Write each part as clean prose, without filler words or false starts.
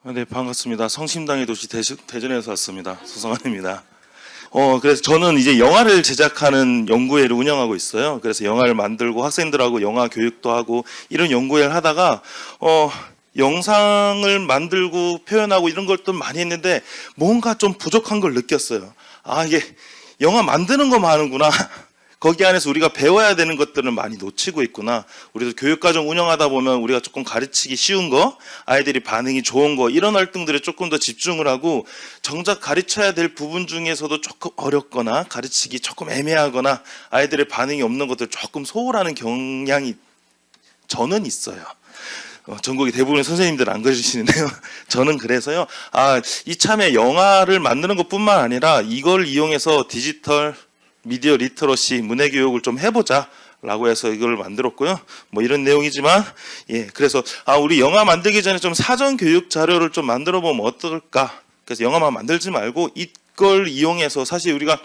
네, 반갑습니다. 성심당의 도시 대전에서 왔습니다. 소성환입니다. 그래서 저는 이제 영화를 제작하는 연구회를 운영하고 있어요. 그래서 영화를 만들고 학생들하고 영화 교육도 하고 이런 연구회를 하다가, 영상을 만들고 표현하고 이런 것도 많이 했는데 뭔가 좀 부족한 걸 느꼈어요. 아, 이게 영화 만드는 거 많은구나. 거기 안에서 우리가 배워야 되는 것들을 많이 놓치고 있구나. 우리도 교육과정 운영하다 보면 우리가 조금 가르치기 쉬운 거, 아이들이 반응이 좋은 거, 이런 활동들에 조금 더 집중을 하고 정작 가르쳐야 될 부분 중에서도 조금 어렵거나 가르치기 조금 애매하거나 아이들의 반응이 없는 것들 조금 소홀하는 경향이 저는 있어요. 전국의 대부분의 선생님들 안 그러시는데요. 저는 그래서요. 이참에 영화를 만드는 것뿐만 아니라 이걸 이용해서 디지털 미디어 리터러시 문해 교육을 좀 해보자 라고 해서 이걸 만들었고요. 뭐 이런 내용이지만, 그래서 우리 영화 만들기 전에 좀 사전 교육 자료를 좀 만들어 보면 어떨까. 그래서 영화만 만들지 말고 이걸 이용해서 사실 우리가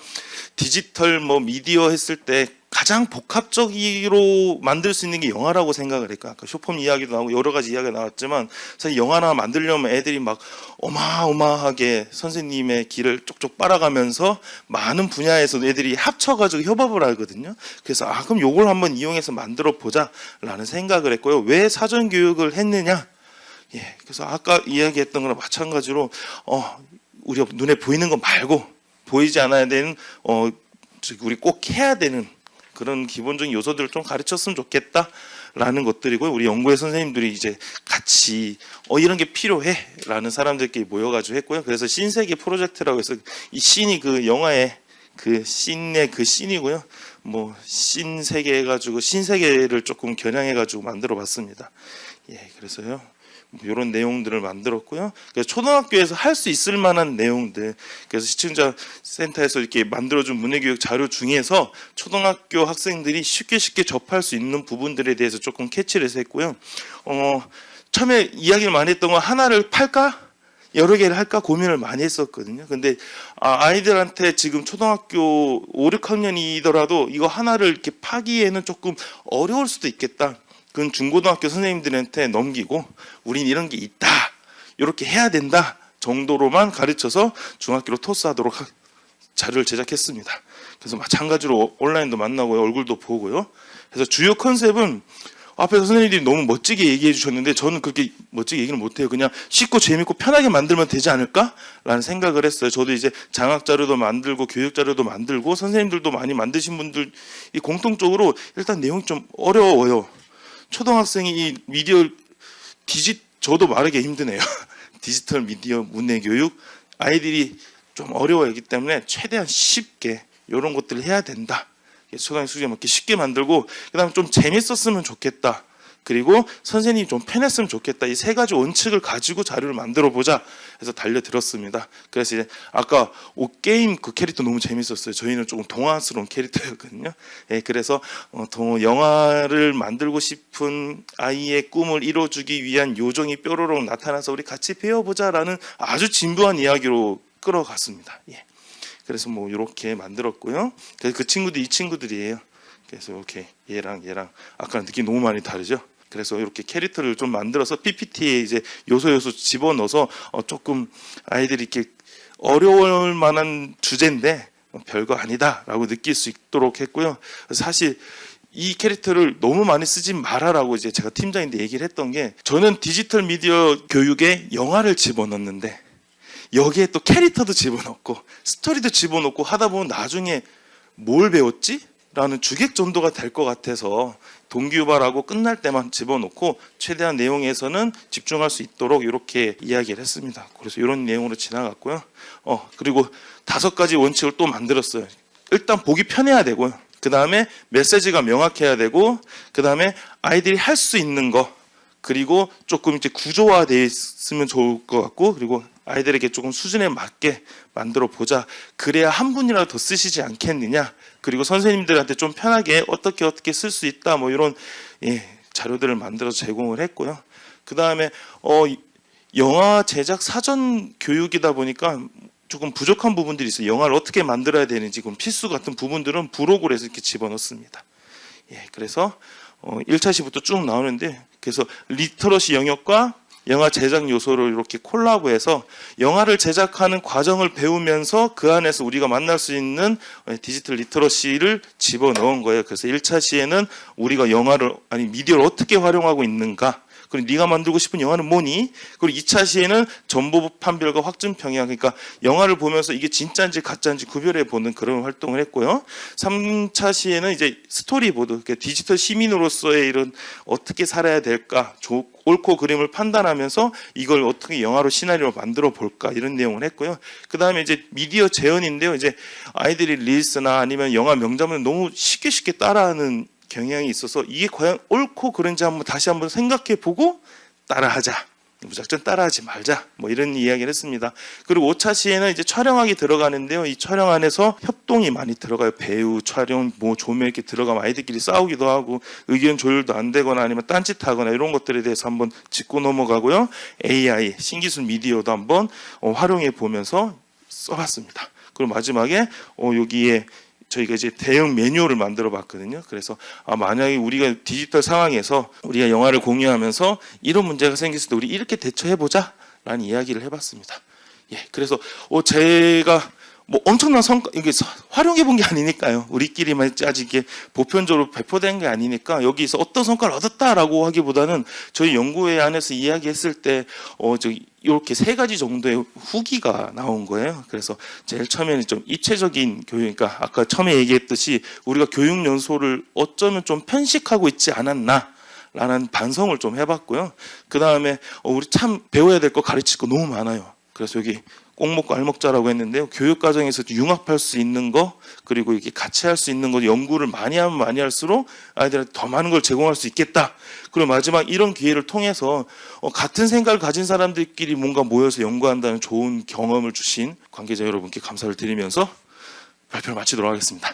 디지털 미디어 했을 때 가장 복합적으로 만들 수 있는 게 영화라고 생각을 했고, 아까 쇼폼 이야기도 나오고 여러 가지 이야기가 나왔지만 사실 영화 하나 만들려면 애들이 막 어마어마하게 선생님의 길을 쪽쪽 빨아가면서 많은 분야에서 애들이 합쳐가지고 협업을 하거든요. 그래서 그럼 요걸 한번 이용해서 만들어 보자 라는 생각을 했고요. 왜 사전 교육을 했느냐, 그래서 아까 이야기했던 거랑 마찬가지로 우리가 눈에 보이는 거 말고 보이지 않아야 되는 우리 꼭 해야 되는 그런 기본적인 요소들을 좀 가르쳤으면 좋겠다라는 것들이고요. 우리 연구회 선생님들이 이제 같이 이런 게 필요해라는 사람들끼리 모여가지고 했고요. 그래서 신세계 프로젝트라고 해서 이 씬이 그 영화의 그 씬의 그 씬이고요. 신세계 해가지고 신세계를 조금 겨냥해가지고 만들어봤습니다. 그래서요. 이런 내용들을 만들었고요. 그래서 초등학교에서 할 수 있을 만한 내용들, 그래서 시청자 센터에서 이렇게 만들어준 문해교육 자료 중에서 초등학교 학생들이 쉽게 접할 수 있는 부분들에 대해서 조금 캐치를 해서 했고요. 처음에 이야기를 많이 했던 건 하나를 팔까? 여러 개를 할까 고민을 많이 했었거든요. 근데 아이들한테 지금 초등학교 5, 6학년이더라도 이거 하나를 이렇게 파기에는 조금 어려울 수도 있겠다. 그건 중고등학교 선생님들한테 넘기고 우린 이런 게 있다, 이렇게 해야 된다 정도로만 가르쳐서 중학교로 토스하도록 자료를 제작했습니다. 그래서 마찬가지로 온라인도 만나고요, 얼굴도 보고요. 그래서 주요 컨셉은 앞에서 선생님들이 너무 멋지게 얘기해 주셨는데 저는 그렇게 멋지게 얘기는 못해요. 그냥 쉽고 재밌고 편하게 만들면 되지 않을까라는 생각을 했어요. 저도 이제 장학 자료도 만들고 교육 자료도 만들고 선생님들도 많이 만드신 분들이 공통적으로 일단 내용이 좀 어려워요. 초등학생이 이 미디어 저도 말하기 힘드네요. 디지털 미디어 문해 교육 아이들이 좀 어려워하기 때문에 최대한 쉽게 이런 것들을 해야 된다. 초등학생 수준에 맞게 쉽게 만들고 그다음에 좀 재밌었으면 좋겠다. 그리고 선생님이 좀 편했으면 좋겠다. 이 세 가지 원칙을 가지고 자료를 만들어 보자 해서 달려들었습니다. 그래서 이제 아까 옷게임 그 캐릭터 너무 재밌었어요. 저희는 조금 동화스러운 캐릭터였거든요. 그래서 영화를 만들고 싶은 아이의 꿈을 이뤄주기 위한 요정이 뾰로롱 나타나서 우리 같이 배워보자라는 아주 진부한 이야기로 끌어갔습니다. 그래서 이렇게 만들었고요. 그래서 그 친구들이 이 친구들이에요. 그래서 이렇게 얘랑 아까랑 느낌이 너무 많이 다르죠. 그래서 이렇게 캐릭터를 좀 만들어서 PPT에 이제 요소 집어넣어서 조금 아이들이 이렇게 어려울 만한 주제인데 별거 아니다라고 느낄 수 있도록 했고요. 사실 이 캐릭터를 너무 많이 쓰지 말아라고 이제 제가 팀장인데 얘기를 했던 게, 저는 디지털 미디어 교육에 영화를 집어넣는데 여기에 또 캐릭터도 집어넣고 스토리도 집어넣고 하다 보면 나중에 뭘 배웠지? 라는 주객 전도가 될 것 같아서 동기유발하고 끝날 때만 집어넣고 최대한 내용에서는 집중할 수 있도록 이렇게 이야기를 했습니다. 그래서 이런 내용으로 지나갔고요. 그리고 5가지 원칙을 또 만들었어요. 일단 보기 편해야 되고요. 그 다음에 메시지가 명확해야 되고, 그 다음에 아이들이 할 수 있는 거, 그리고 조금 이제 구조화되어 있으면 좋을 것 같고, 그리고 아이들에게 조금 수준에 맞게 만들어 보자. 그래야 한 분이라도 더 쓰시지 않겠느냐. 그리고 선생님들한테 좀 편하게 어떻게 쓸 수 있다. 이런 자료들을 만들어서 제공을 했고요. 그 다음에 영화 제작 사전 교육이다 보니까 조금 부족한 부분들이 있어요. 영화를 어떻게 만들어야 되는지 그럼 필수 같은 부분들은 부록으로 해서 이렇게 집어넣습니다. 그래서 1차 시부터 쭉 나오는데, 그래서 리터러시 영역과 영화 제작 요소를 이렇게 콜라보해서 영화를 제작하는 과정을 배우면서 그 안에서 우리가 만날 수 있는 디지털 리터러시를 집어넣은 거예요. 그래서 1차 시에는 우리가 영화를 아니 미디어를 어떻게 활용하고 있는가, 그리고 네가 만들고 싶은 영화는 뭐니? 그리고 2차 시에는 정보 판별과 확증 평양, 그러니까 영화를 보면서 이게 진짜인지 가짜인지 구별해 보는 그런 활동을 했고요. 3차 시에는 이제 스토리보드, 그러니까 디지털 시민으로서의 이런 어떻게 살아야 될까, 옳고 그름을 판단하면서 이걸 어떻게 영화로 시나리오로 만들어 볼까, 이런 내용을 했고요. 그 다음에 이제 미디어 재현인데요. 이제 아이들이 릴스나 아니면 영화 명장면을 너무 쉽게 따라하는 경향이 있어서 이게 과연 옳고 그른지 다시 한번 생각해 보고 따라하자, 무작정 따라하지 말자, 뭐 이런 이야기를 했습니다. 그리고 5차 시에는 이제 촬영하기 들어가는데요. 이 촬영 안에서 협동이 많이 들어가요. 배우, 촬영, 뭐 조명 이렇게 들어가면 아이들끼리 싸우기도 하고 의견 조율도 안 되거나 아니면 딴짓하거나 이런 것들에 대해서 한번 짚고 넘어가고요. AI, 신기술 미디어도 한번 활용해 보면서 써봤습니다. 그리고 마지막에 여기에 저희가 이제 대응 매뉴얼을 만들어 봤거든요. 그래서 만약에 우리가 디지털 상황에서 우리가 영화를 공유하면서 이런 문제가 생겼을 때 우리 이렇게 대처해 보자 라는 이야기를 해봤습니다. 예, 그래서 제가 뭐 엄청난 성과, 이게 활용해 본 게 아니니까요. 우리끼리만 아직 이게 보편적으로 배포된 게 아니니까 여기서 어떤 성과를 얻었다라고 하기보다는 저희 연구회 안에서 이야기했을 때 이렇게 3가지 정도의 후기가 나온 거예요. 그래서 제일 처음에는 좀 입체적인 교육, 그러니까 아까 처음에 얘기했듯이 우리가 교육 연소를 어쩌면 좀 편식하고 있지 않았나 라는 반성을 좀 해봤고요. 그 다음에 우리 참 배워야 될 거, 가르칠 거 너무 많아요. 그래서 여기 꼭 먹고 알 먹자라고 했는데요. 교육 과정에서 융합할 수 있는 거, 그리고 이렇게 같이 할 수 있는 거, 연구를 많이 하면 많이 할수록 아이들한테 더 많은 걸 제공할 수 있겠다. 그리고 마지막 이런 기회를 통해서 같은 생각을 가진 사람들끼리 뭔가 모여서 연구한다는 좋은 경험을 주신 관계자 여러분께 감사를 드리면서 발표를 마치도록 하겠습니다.